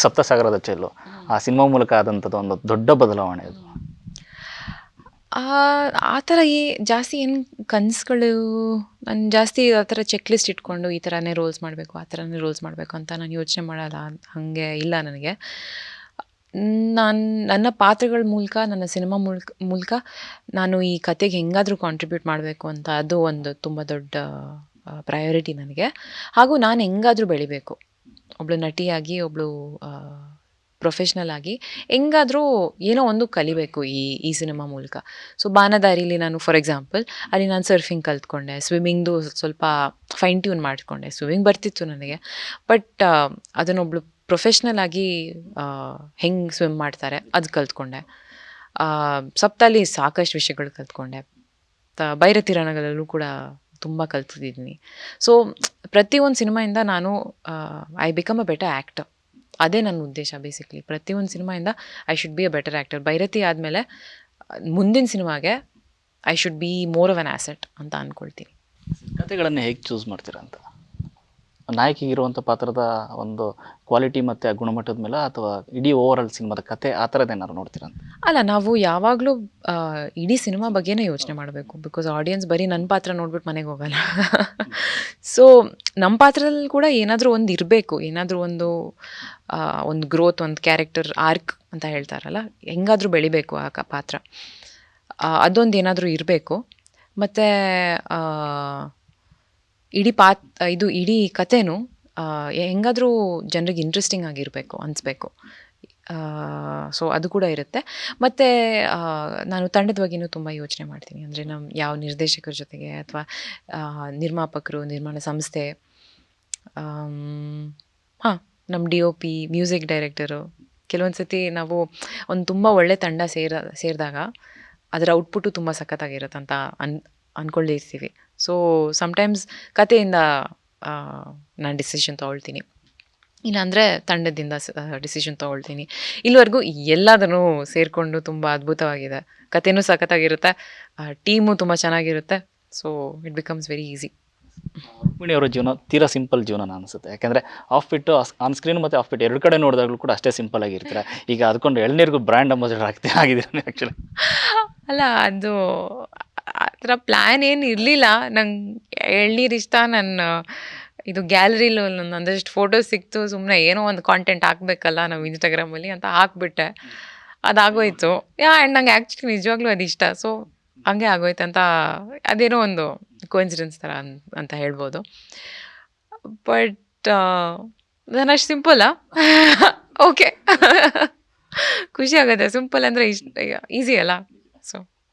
ಸಪ್ತಸಾಗರದ ಚೆಲ್ಲು ಆ ಸಿನಿಮಾ ಮೂಲಕ ಆದಂಥದ್ದು ಒಂದು ದೊಡ್ಡ ಬದಲಾವಣೆ ಅದು. ಆ ಥರ ಜಾಸ್ತಿ ಏನು ಕನಸುಗಳು ನಾನು ಜಾಸ್ತಿ ಆ ಥರ ಚೆಕ್ ಲಿಸ್ಟ್ ಇಟ್ಕೊಂಡು ಈ ಥರನೇ ರೋಲ್ಸ್ ಮಾಡಬೇಕು ಆ ಥರನೇ ರೋಲ್ಸ್ ಮಾಡಬೇಕು ಅಂತ ನಾನು ಯೋಚನೆ ಮಾಡಲ್ಲ. ಹಾಗೆ ಇಲ್ಲ ನನಗೆ. ನಾನು ನನ್ನ ಪಾತ್ರಗಳ ಮೂಲಕ ನನ್ನ ಸಿನಿಮಾ ಮೂಲಕ ನಾನು ಈ ಕತೆಗೆ ಹೆಂಗಾದರೂ ಕಾಂಟ್ರಿಬ್ಯೂಟ್ ಮಾಡಬೇಕು ಅಂತ ಅದು ಒಂದು ತುಂಬ ದೊಡ್ಡ ಪ್ರಯಾರಿಟಿ ನನಗೆ. ಹಾಗೂ ನಾನು ಹೆಂಗಾದರೂ ಬೆಳಿಬೇಕು, ಒಬ್ಳು ನಟಿಯಾಗಿ ಒಬ್ಳು ಪ್ರೊಫೆಷ್ನಲ್ ಆಗಿ ಹೆಂಗಾದರೂ ಏನೋ ಒಂದು ಕಲಿಬೇಕು ಈ ಸಿನಿಮಾ ಮೂಲಕ. ಸೊ ಬಾನದಾರಿಲಿ ನಾನು ಫಾರ್ ಎಕ್ಸಾಂಪಲ್ ಅಲ್ಲಿ ನಾನು ಸರ್ಫಿಂಗ್ ಕಲ್ತ್ಕೊಂಡೆ, ಸ್ವಿಮ್ಮಿಂಗ್ದು ಸ್ವಲ್ಪ ಫೈನ್ ಟ್ಯೂನ್ ಮಾಡಿಕೊಂಡೆ. ಸ್ವಿಮ್ಮಿಂಗ್ ಬರ್ತಿತ್ತು ನನಗೆ, ಬಟ್ ಅದನ್ನೊಬ್ಳು ಪ್ರೊಫೆಷ್ನಲ್ ಆಗಿ ಹೆಂಗೆ ಸ್ವಿಮ್ ಮಾಡ್ತಾರೆ ಅದು ಕಲ್ತ್ಕೊಂಡೆ. ಸಪ್ತಲ್ಲಿ ಸಾಕಷ್ಟು ವಿಷಯಗಳು ಕಲ್ತ್ಕೊಂಡೆ. ಬೈರತಿರಣಗಳಲ್ಲೂ ಕೂಡ ತುಂಬ ಕಲ್ತಿದ್ದೀನಿ. ಸೊ ಪ್ರತಿಯೊಂದು ಸಿನಿಮಾಯಿಂದ ನಾನು I become a better actor. ಅದೇ ನನ್ನ ಉದ್ದೇಶ ಬೇಸಿಕ್ಲಿ. ಪ್ರತಿಯೊಂದು ಸಿನಿಮಾಯಿಂದ I should be a better actor. Bhairathi ಆದಮೇಲೆ ಮುಂದಿನ ಸಿನಿಮಾಗೆ I should be more of an asset ಅಂತ ಅಂದ್ಕೊಳ್ತೀನಿ. ಕತೆಗಳನ್ನು ಹೇಗೆ ಚೂಸ್ ಮಾಡ್ತೀರಾ ಅಂತ? ನಾಯಕಿಗಿರುವಂಥ ಪಾತ್ರದ ಒಂದು ಕ್ವಾಲಿಟಿ ಮತ್ತು ಗುಣಮಟ್ಟದ ಮೇಲೆ, ಅಥವಾ ಇಡೀ ಓವರ್ ಆಲ್ ಸಿನಿಮಾದ ಕತೆ ಆ ಥರದ್ದೇನಾದ್ರು ನೋಡ್ತೀರಾ ಅಂತ? ಅಲ್ಲ, ನಾವು ಯಾವಾಗಲೂ ಇಡೀ ಸಿನಿಮಾ ಬಗ್ಗೆನೇ ಯೋಚನೆ ಮಾಡಬೇಕು. ಬಿಕಾಸ್ ಆಡಿಯನ್ಸ್ ಬರೀ ನನ್ನ ಪಾತ್ರ ನೋಡ್ಬಿಟ್ಟು ಮನೆಗೆ ಹೋಗಲ್ಲ. ಸೊ ನಮ್ಮ ಪಾತ್ರದಲ್ಲಿ ಕೂಡ ಏನಾದರೂ ಒಂದು ಇರಬೇಕು, ಏನಾದರೂ ಒಂದು ಗ್ರೋತ್, ಒಂದು ಕ್ಯಾರೆಕ್ಟರ್ ಆರ್ಕ್ ಅಂತ ಹೇಳ್ತಾರಲ್ಲ, ಹೆಂಗಾದರೂ ಬೆಳಿಬೇಕು ಆ ಪಾತ್ರ. ಅದೊಂದು ಏನಾದರೂ ಇರಬೇಕು. ಮತ್ತು ಇಡೀ ಕಥೆನೂ ಹೆಂಗಾದರೂ ಜನರಿಗೆ ಇಂಟ್ರೆಸ್ಟಿಂಗ್ ಆಗಿರಬೇಕು ಅನಿಸ್ಬೇಕು. ಸೊ ಅದು ಕೂಡ ಇರುತ್ತೆ. ಮತ್ತು ನಾನು ತಂಡದ ಬಗ್ಗೆನೂ ತುಂಬ ಯೋಚನೆ ಮಾಡ್ತೀನಿ. ಅಂದರೆ ನಮ್ಮ ಯಾವ ನಿರ್ದೇಶಕರ ಜೊತೆಗೆ ಅಥವಾ ನಿರ್ಮಾಪಕರು, ನಿರ್ಮಾಣ ಸಂಸ್ಥೆ, ನಮ್ಮ DOP, ಮ್ಯೂಸಿಕ್ ಡೈರೆಕ್ಟರು, ಕೆಲವೊಂದು ಸತಿ ನಾವು ಒಂದು ತುಂಬ ಒಳ್ಳೆ ತಂಡ ಸೇರಿದಾಗ ಅದರ ಔಟ್ಪುಟ್ಟು ತುಂಬ ಸಖತ್ತಾಗಿರುತ್ತೆ ಅಂತ ಅಂದ್ಕೊಂಡಿರ್ತೀವಿ. ಸೊ ಸಮ್ಟೈಮ್ಸ್ ಕಥೆಯಿಂದ ನಾನು ಡಿಸಿಷನ್ ತೊಗೊಳ್ತೀನಿ, ಇಲ್ಲಾಂದರೆ ತಂಡದಿಂದ ಡಿಸಿಷನ್ ತೊಗೊಳ್ತೀನಿ. ಇಲ್ಲಿವರೆಗೂ ಎಲ್ಲದನ್ನೂ ಸೇರಿಕೊಂಡು ತುಂಬ ಅದ್ಭುತವಾಗಿದೆ. ಕಥೆನೂ ಸಖತ್ತಾಗಿರುತ್ತೆ, ಟೀಮು ತುಂಬ ಚೆನ್ನಾಗಿರುತ್ತೆ. So it becomes very easy. Rukmini ಅವರ ಜೀವನ ತೀರಾ ಸಿಂಪಲ್ ಜೀವನ ಅನಿಸುತ್ತೆ. ಯಾಕೆಂದರೆ ಆಫ್ ಬಿಟ್ಟು ಆನ್ ಸ್ಕ್ರೀನ್ ಮತ್ತು ಆಫ್ ಬಿಟ್ಟು ಎರಡು ಕಡೆ ನೋಡಿದಾಗಲೂ ಕೂಡ ಅಷ್ಟೇ ಸಿಂಪಲ್ ಆಗಿರ್ತಾರೆ. ಈಗ ಅದಕ್ಕೊಂಡು ಎಳ್ನೀರಿಗೂ ಬ್ರ್ಯಾಂಡ್ ಅಂಬಾಸಿಡರ್ ಆಗಿದ್ದೀನಿ ಆ್ಯಕ್ಚುಲಿ. ಅಲ್ಲ, ಅದು ಆ ಥರ ಪ್ಲ್ಯಾನ್ ಏನು ಇರಲಿಲ್ಲ. ನಂಗೆ ಎಳ್ನೀರು ಇಷ್ಟ. ನಾನು ಇದು ಗ್ಯಾಲರಿಲಿ ಒಂದಷ್ಟು ಫೋಟೋಸ್ ಸಿಕ್ತು, ಸುಮ್ಮನೆ ಏನೋ ಒಂದು ಕಾಂಟೆಂಟ್ ಹಾಕಬೇಕಲ್ಲ ನಾವು ಇನ್ಸ್ಟಾಗ್ರಾಮಲ್ಲಿ ಅಂತ ಹಾಕ್ಬಿಟ್ಟೆ. ಅದಾಗೋಯ್ತು. ಆ್ಯಂಡ್ ನಂಗೆ ಆ್ಯಕ್ಚುಲಿ ನಿಜವಾಗ್ಲೂ ಅದು ಇಷ್ಟ. ಸೊ ಹಂಗೆ ಆಗೋಯ್ತು ಅಂತ, ಅದೇನೋ ಒಂದು ಕೋಇನ್ಸಿಡೆನ್ಸ್ ಥರ ಅಂತ ಹೇಳ್ಬೋದು. ಬಟ್ ನಾನು ಅಷ್ಟು ಸಿಂಪಲ್ಲಾ? ಓಕೆ, ಖುಷಿ ಆಗುತ್ತೆ. ಸಿಂಪಲ್ ಅಂದರೆ ಈಸಿ ಅಲ್ಲ. ಸೊ